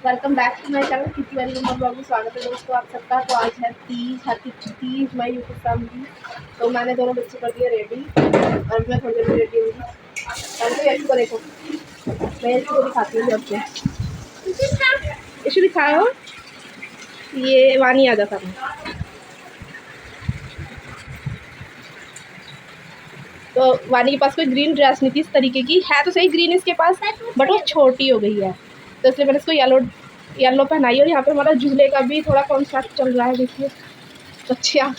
Welcome back to my channel किसी वाली number blog में स्वागत है दोस्तों आप सबका। तो आज है 30 मई यूट्यूब फैमिली। तो मैंने दोनों बच्चे कर दिए रेडी और मैं थोड़ी देर में रेडी होगी। और तो यशु को देखो, मैं यशु को दिखाती हूँ आपको। यशु दिखाए हो, ये वानी आ जाता है। तो वानी के पास कोई ग्रीन ड्रेस नहीं थी इस तरीके की, है तो सही ग्रीन इसके पास, बट वो छोटी हो गई है तो इसलिए मैंने इसको येलो पहनाई। और यहाँ पे हमारा झूले का भी थोड़ा कॉन्सेप्ट चल रहा है, देखिए बच्चे आ।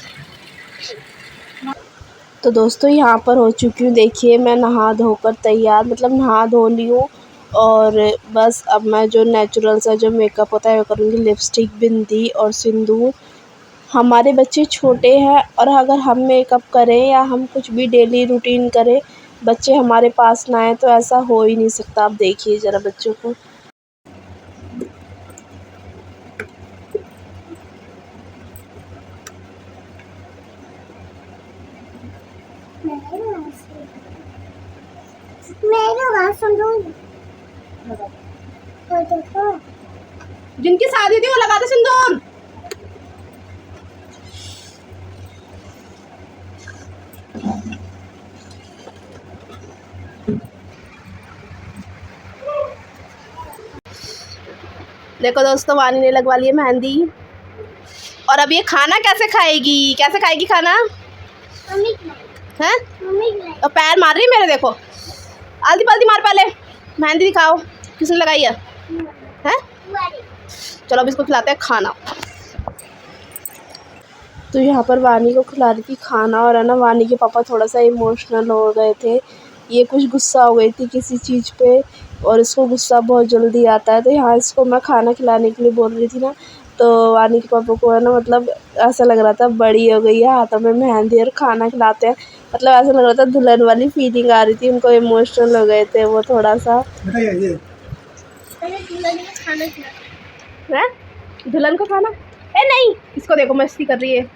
तो दोस्तों यहाँ पर हो चुकी हूँ, देखिए मैं नहा धोकर तैयार, मतलब नहा धो ली हूँ। और बस अब मैं जो नेचुरल सा जो मेकअप होता है वो करूँगी, लिपस्टिक, बिंदी और सिंदूर। हमारे बच्चे छोटे हैं और अगर हम मेकअप करें या हम कुछ भी डेली रूटीन करें, बच्चे हमारे पास ना आए तो ऐसा हो ही नहीं सकता। आप देखिए ज़रा बच्चों को। जिनकी शादी थी वो लगाते सिंदूर। देखो दोस्तों, वानी ने लगवा ली है मेहंदी। और अब ये खाना कैसे खाएगी, कैसे खाएगी खाना? हैं? और पैर मार रही मेरे, देखो आल्टी पाल्टी मार। पहले मेहंदी दिखाओ, किसने लगाई है? हैं? चलो अब इसको खिलाते हैं खाना। तो यहाँ पर वानी को खिला रही थी खाना, और है ना वानी के पापा थोड़ा सा इमोशनल हो गए थे। ये कुछ गुस्सा हो गई थी किसी चीज़ पे, और इसको गुस्सा बहुत जल्दी आता है। तो यहाँ इसको मैं खाना खिलाने के लिए बोल रही थी ना, तो वानी के पापा को है ना, मतलब ऐसा लग रहा था बड़ी हो गई है, हाथों में मेहंदी और खाना खिलाते हैं, मतलब ऐसा लग रहा था दुल्हन वाली फीलिंग आ रही थी। उनको इमोशनल हो गए थे वो थोड़ा सा। दुल्हन को खाना नहीं, इसको देखो मस्ती कर रही है।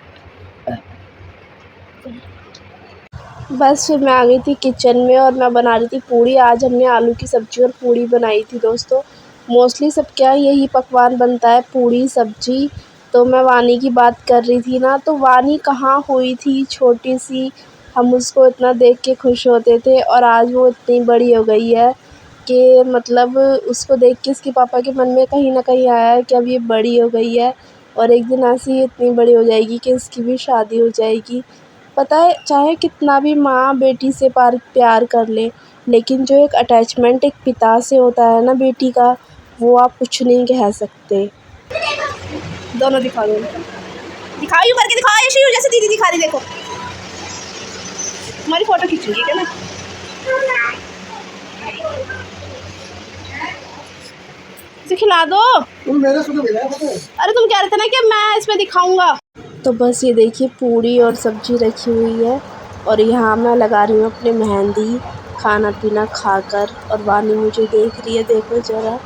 बस फिर मैं आ गई थी किचन में और मैं बना रही थी पूड़ी। आज हमने आलू की सब्ज़ी और पूड़ी बनाई थी दोस्तों। मोस्टली सबके यहाँ यही पकवान बनता है, पूड़ी सब्ज़ी। तो मैं वानी की बात कर रही थी ना, तो वानी कहाँ हुई थी छोटी सी, हम उसको इतना देख के खुश होते थे, और आज वो इतनी बड़ी हो गई है कि मतलब उसको देख के इसके पापा के मन में कहीं ना कहीं आया है कि अब ये बड़ी हो गई है और एक दिन ऐसी इतनी बड़ी हो जाएगी कि इसकी भी शादी हो जाएगी। पता है, चाहे कितना भी माँ बेटी से प्यार कर ले, लेकिन जो एक अटैचमेंट एक पिता से होता है ना बेटी का, वो आप कुछ नहीं कह सकते। दोनों दिखा दो, दिखाओ, यूँ करके दिखाओ, ऐसे यूँ जैसे दीदी दिखा रही, देखो तुम्हारी फोटो खींचूंगी क्या मैं? इसे खिला दो। अरे तुम कह रहे थे ना कि मैं इसमें दिखाऊंगा। तो बस ये देखिए पूड़ी और सब्जी रखी हुई है, और यहाँ मैं लगा रही हूँ अपनी मेहंदी खाना पीना खाकर, और वानी मुझे देख रही है, देखो ज़रा।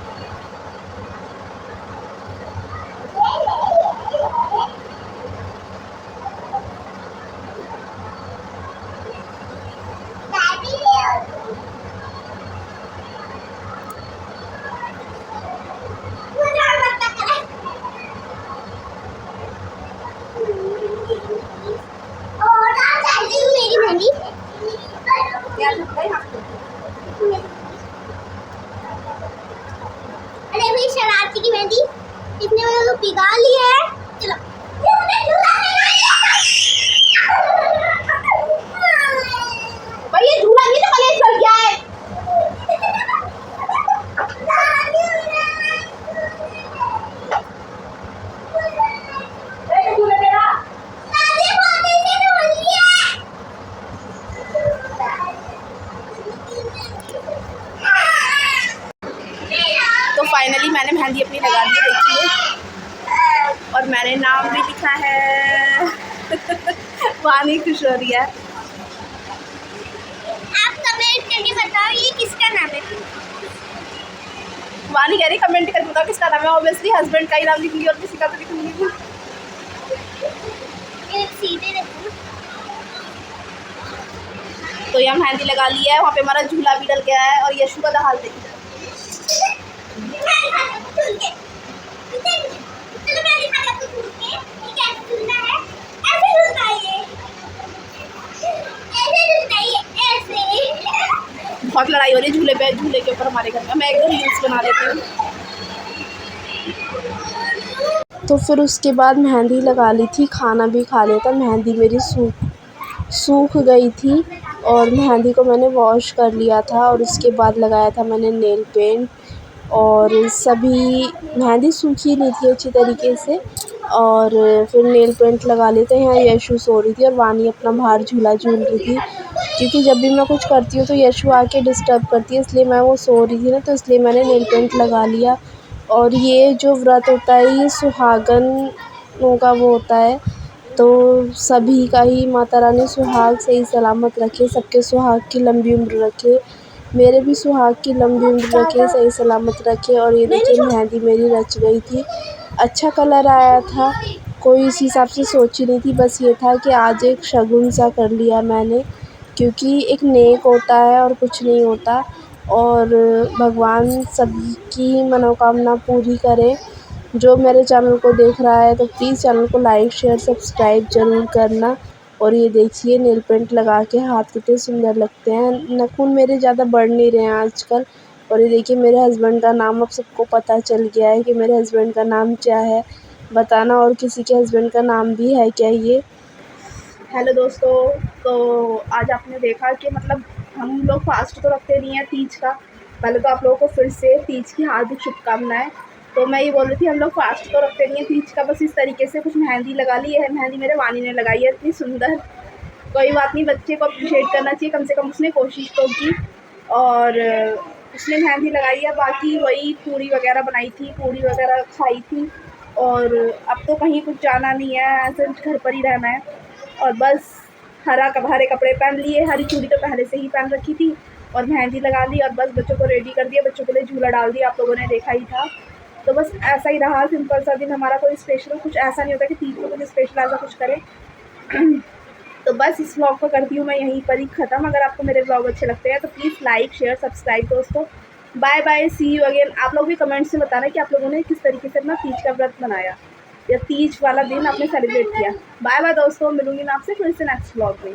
अरे भाई शरारती की मेहंदी इतने में तो पिघा ली है। चलो भाई ये झूला नहीं तो कलेश कर गया है। तो फाइनली मैंने मेहंदी अपनी लगा दी, देखिए, और मैंने नाम भी लिखा है। वानी खुश हो रही है। आप कमेंट करके बताओ ये किसका नाम है। वानी कह रही कमेंट करके बताओ किसका नाम है। ऑब्वियसली हस्बैंड का ही नाम लिखूंगी और किसी का तो लिखूंगी। सीधे रखो। तो यहाँ मेहंदी लगा ली है, वहाँ पे हमारा झूला भी डल गया है, और यशु का हाल देखिए। बहुत लड़ाई हो रही है झूले पे, झूले के ऊपर हमारे घर में। मैं एकदम रील्स बना लेती हूँ। तो फिर उसके बाद मेहंदी लगा ली थी, खाना भी खा लिया था। मेहंदी मेरी सूख गई थी और मेहंदी को मैंने वॉश कर लिया था और उसके बाद लगाया था मैंने नेल पेंट। और सभी मेहंदी सूखी नहीं थी अच्छी तरीके से, और फिर नेल पेंट लगा लेते हैं। यहाँ यशु सो रही थी और वानी अपना बाहर झूला झूल रही थी, क्योंकि जब भी मैं कुछ करती हूँ तो यशु आके डिस्टर्ब करती है, इसलिए मैं वो सो रही थी ना, तो इसलिए मैंने नेल पेंट लगा लिया। और ये जो व्रत होता है ये सुहागनों का वो होता है, तो सभी का ही माता रानी सुहाग सही सलामत रखे, सबके सुहाग की लंबी उम्र रखे, मेरे भी सुहाग की लंबी उम्र रखे, सही सलामत रखे। और ये देखिए मेहंदी मेरी रच गई थी, अच्छा कलर आया था। कोई इस हिसाब से सोच ही नहीं थी, बस ये था कि आज एक शगुन सा कर लिया मैंने, क्योंकि एक नेक होता है और कुछ नहीं होता। और भगवान सभी की मनोकामना पूरी करे। जो मेरे चैनल को देख रहा है तो प्लीज़ चैनल को लाइक शेयर सब्सक्राइब ज़रूर करना। और ये देखिए नेल पेंट लगा के हाथ कितने सुंदर लगते हैं। नाखून मेरे ज़्यादा बढ़ नहीं रहे हैं आजकल। और ये देखिए मेरे हस्बैंड का नाम अब सबको पता चल गया है कि मेरे हस्बैंड का नाम क्या है। बताना और किसी के हस्बैंड का नाम भी है क्या ये। हेलो दोस्तों, तो आज आपने देखा कि मतलब हम लोग फास्ट तो रखते नहीं हैं तीज का। पहले तो आप लोगों को फिर से तीज की हार्दिक शुभकामनाएं। तो मैं ये बोल रही थी हम लोग फास्ट तो रखते नहीं हैं तीज का, बस इस तरीके से कुछ मेहंदी लगा ली है। मेहंदी मेरे वानी ने लगाई है इतनी सुंदर। कोई बात नहीं, बच्चे को अप्रिशिएट करना चाहिए, कम से कम उसने कोशिश तो की और उसने मेहंदी लगाई है। बाकी वही पूड़ी वगैरह बनाई थी, पूड़ी वगैरह खाई थी। और अब तो कहीं कुछ जाना नहीं है, ऐसे घर पर ही रहना है। और बस हरे कपड़े पहन लिए, हरी चूड़ी तो पहले से ही पहन रखी थी और मेहंदी लगा ली और बस बच्चों को रेडी कर दिया, बच्चों के लिए झूला डाल दिया, आप लोगों ने देखा ही था। तो बस ऐसा ही रहा सिंपल सा दिन हमारा, कोई स्पेशल कुछ ऐसा नहीं होता कि तीज को कुछ स्पेशल ऐसा कुछ करें। तो बस इस व्लॉग को करती हूँ मैं यहीं पर ही ख़त्म। अगर आपको मेरे व्लॉग अच्छे लगते हैं तो प्लीज़ लाइक शेयर सब्सक्राइब दोस्तों। Bye bye, see you again. आप लोग भी कमेंट्स में बताना कि आप लोगों ने किस तरीके से अपना तीज का व्रत मनाया या तीज वाला दिन आपने सेलिब्रेट किया। बाय बाय दोस्तों, मिलूंगी मैं आपसे फिर से नेक्स्ट व्लॉग में।